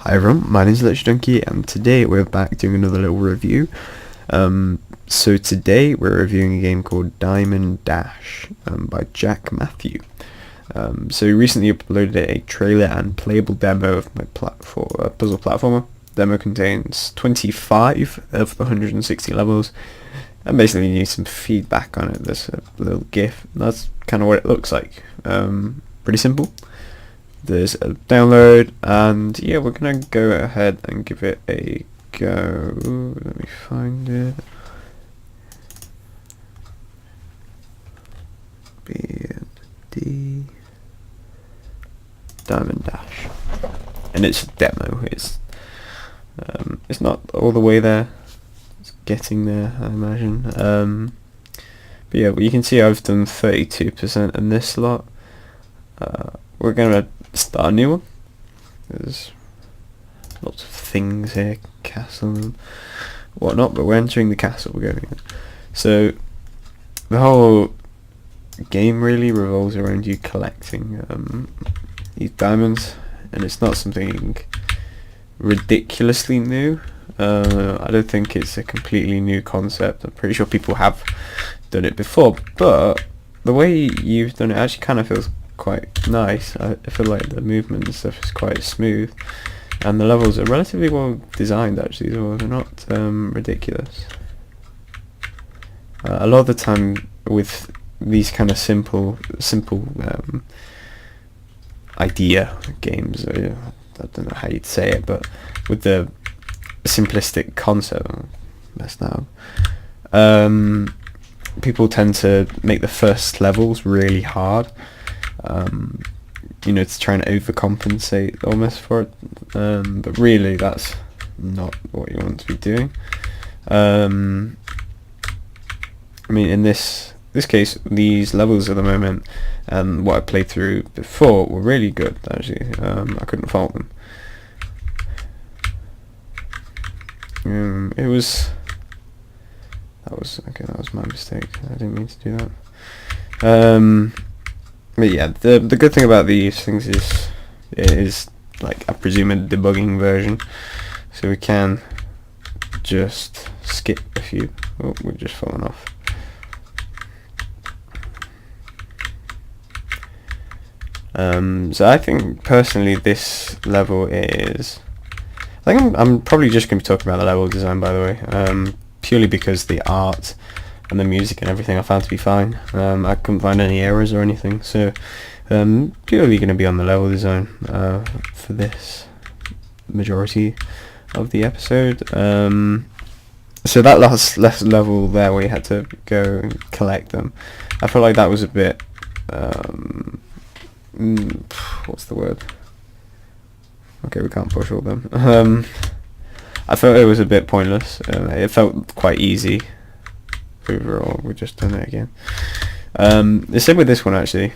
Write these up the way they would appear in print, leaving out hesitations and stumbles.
Hi everyone, my name is Lich Donkey and today we're back doing another little review. So today we're reviewing a game called Diamond Dash by Jack Matthew. So he recently uploaded a trailer and playable demo of my puzzle platformer. Demo contains 25 of the 160 levels and basically need some feedback on it. There's a little GIF. That's kind of what it looks like. Pretty simple. There's a download, and yeah, we're gonna go ahead and give it a go. Let me find it. BD Diamond Dash, and it's a demo. It's not all the way there. It's getting there, I imagine. But yeah, well, you can see I've done 32% in this slot. We're gonna start a new one. There's lots of things here, castle and whatnot, but we're entering the castle. We're going in. So the whole game really revolves around you collecting these diamonds, and it's not something ridiculously new. I don't think it's a completely new concept. I'm pretty sure people have done it before, but the way you've done it actually kind of feels quite nice. I feel like the movement and stuff is quite smooth, and the levels are relatively well designed actually, so they're not ridiculous. A lot of the time with these kind of simple idea games, I don't know how you'd say it, but with the simplistic concept, people tend to make the first levels really hard, to try and overcompensate almost for it, but really that's not what you want to be doing. I mean, in this case, these levels at the moment and what I played through before were really good actually. I couldn't fault them. That was my mistake. I didn't mean to do that. But yeah, the good thing about these things is it is, like, I presume, a debugging version, so we can just skip a few. Oh, we've just fallen off. So I think personally this level is, I think I'm probably just going to be talking about the level design, by the way, purely because the art and the music and everything I found to be fine. I couldn't find any errors or anything, so purely going to be on the level design for this majority of the episode. So that last level there where you had to go and collect them, I felt like that was a bit what's the word? Okay, we can't push all them. I felt it was a bit pointless. It felt quite easy overall. We've just done it again. The same with this one actually.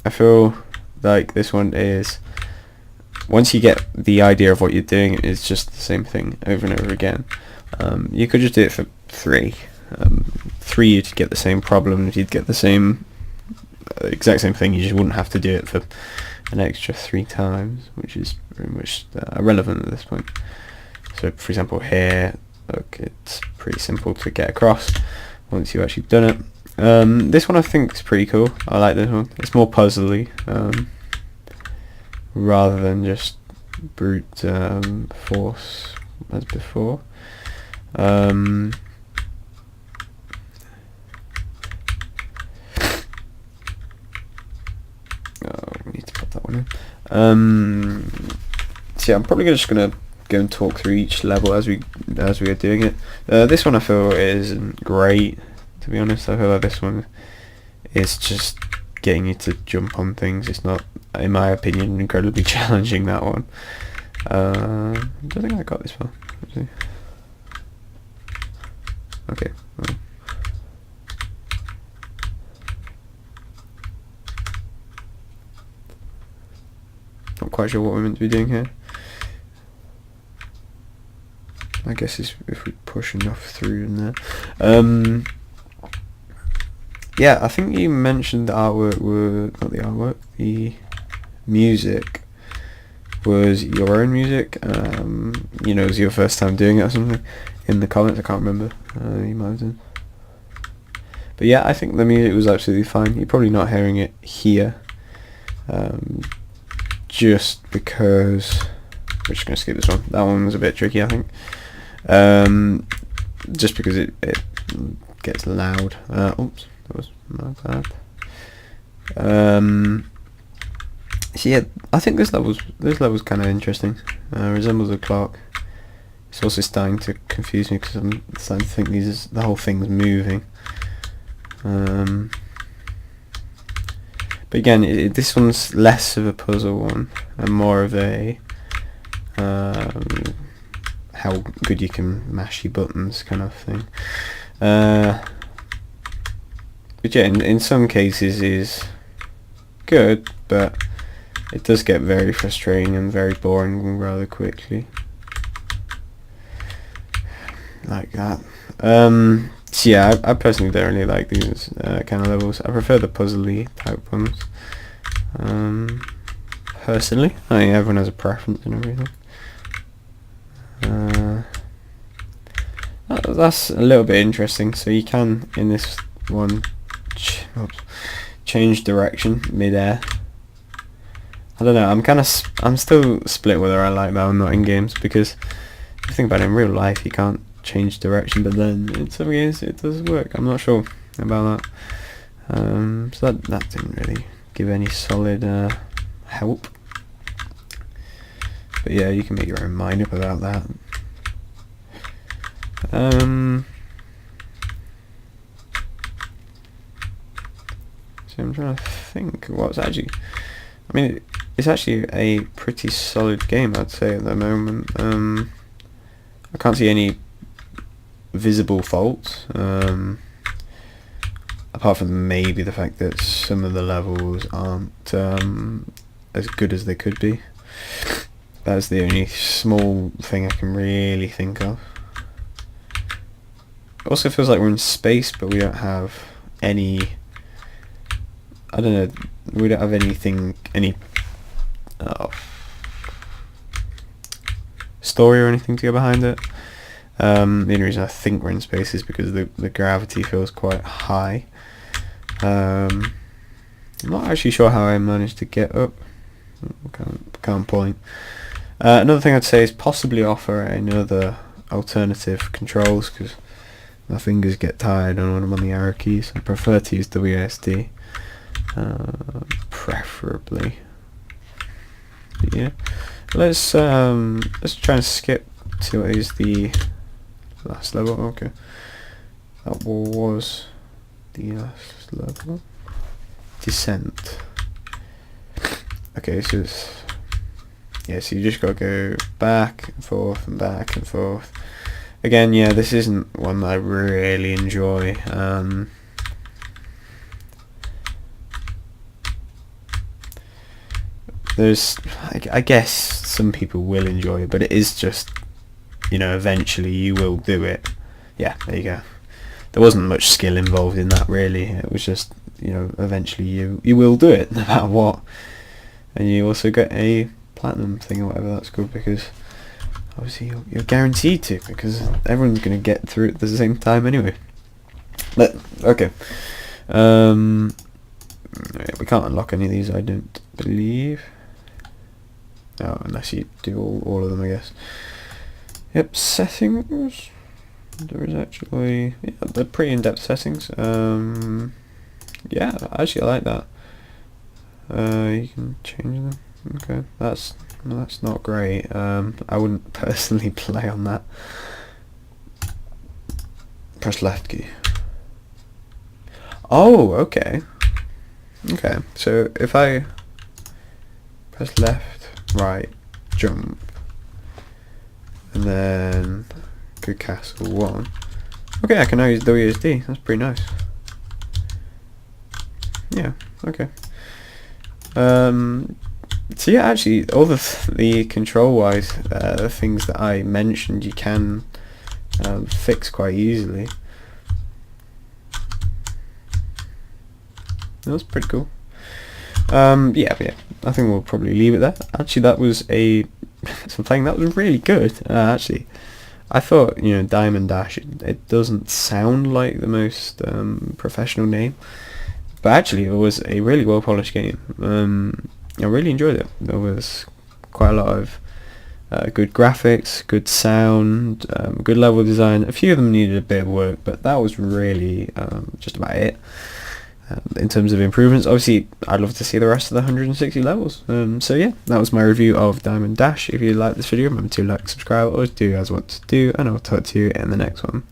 I feel like this one is, once you get the idea of what you're doing, it's just the same thing over and over again. You could just do it for 3. 3, you'd get the same problem, you'd get the same exact same thing, you just wouldn't have to do it for an extra 3 times, which is very much irrelevant at this point. So for example here, look, it's pretty simple to get across once you've actually done it. This one I think is pretty cool. I like this one. It's more puzzly rather than just brute force as before. We need to put that one in. So yeah, I'm probably just gonna go and talk through each level as we are doing it. This one I feel isn't great, to be honest. I feel like this one is just getting you to jump on things. It's not, in my opinion, incredibly challenging, that one. I don't think I got this far. Let's see. Okay. Well. Not quite sure what we're meant to be doing here. I guess it's if we push enough through in there. Yeah, I think you mentioned the artwork were, not the artwork, the music was your own music. You know, it was your first time doing it or something. In the comments, I can't remember. You might have done. But yeah, I think the music was absolutely fine. You're probably not hearing it here, just because. We're just going to skip this one. That one was a bit tricky, I think. Just because it gets loud. Oops, that was my bad. So yeah, I think this level's kind of interesting. Resembles a clock. It's also starting to confuse me because I'm starting to think the whole thing's moving. But again, this one's less of a puzzle one and more of a how good you can mash your buttons kind of thing. But yeah, in some cases is good, but it does get very frustrating and very boring rather quickly. Like that. So yeah, I personally don't really like these kind of levels. I prefer the puzzly type ones. Personally, I think everyone has a preference and everything. That's a little bit interesting. So you can, in this one, change direction mid-air. I don't know. I'm still split whether I like that or not in games, because if you think about it, in real life you can't change direction, but then in some games it does work. I'm not sure about that. So that didn't really give any solid help. But yeah, you can make your own mind up about that. So I'm trying to think what's actually. I mean, it's actually a pretty solid game, I'd say, at the moment. I can't see any visible faults, apart from maybe the fact that some of the levels aren't as good as they could be. That's the only small thing I can really think of. It also feels like we're in space, but we don't have any. I don't know. We don't have anything, any story or anything to go behind it. The only reason I think we're in space is because the gravity feels quite high. I'm not actually sure how I managed to get up. Can't point. Another thing I'd say is possibly offer another alternative controls, because my fingers get tired when I'm on the arrow keys. I prefer to use WASD, preferably. But yeah, let's try and skip to what is the last level. Okay, that was the last level. Descent. Okay, so it's, yeah, so you just gotta go back and forth and back and forth. Again, yeah, this isn't one that I really enjoy. I guess some people will enjoy it, but it is just, you know, eventually you will do it. Yeah, there you go. There wasn't much skill involved in that, really. It was just, you know, eventually you will do it no matter what. And you also get a platinum thing or whatever that's called, because obviously you're guaranteed to, because everyone's going to get through it at the same time anyway. But okay, we can't unlock any of these, I don't believe. Oh, unless you do all of them, I guess. Yep, settings. There is actually, yeah, they're pretty in-depth settings. Yeah, actually I like that. You can change them. Okay, that's not great. I wouldn't personally play on that. Press left key. Oh, okay. Okay, so if I press left, right, jump, and then go castle 1. Okay, I can now use WSD. That's pretty nice. Yeah. Okay. So yeah, actually, all the control-wise things that I mentioned, you can fix quite easily. That was pretty cool. Yeah, I think we'll probably leave it there. Actually, that was something that was really good. Actually, I thought, Diamond Dash, it doesn't sound like the most professional name, but actually it was a really well polished game. I really enjoyed it. There was quite a lot of good graphics, good sound, good level design. A few of them needed a bit of work, but that was really just about it. In terms of improvements, obviously I'd love to see the rest of the 160 levels. So yeah, that was my review of Diamond Dash. If you like this video, remember to like, subscribe, always do as what to do, and I'll talk to you in the next one.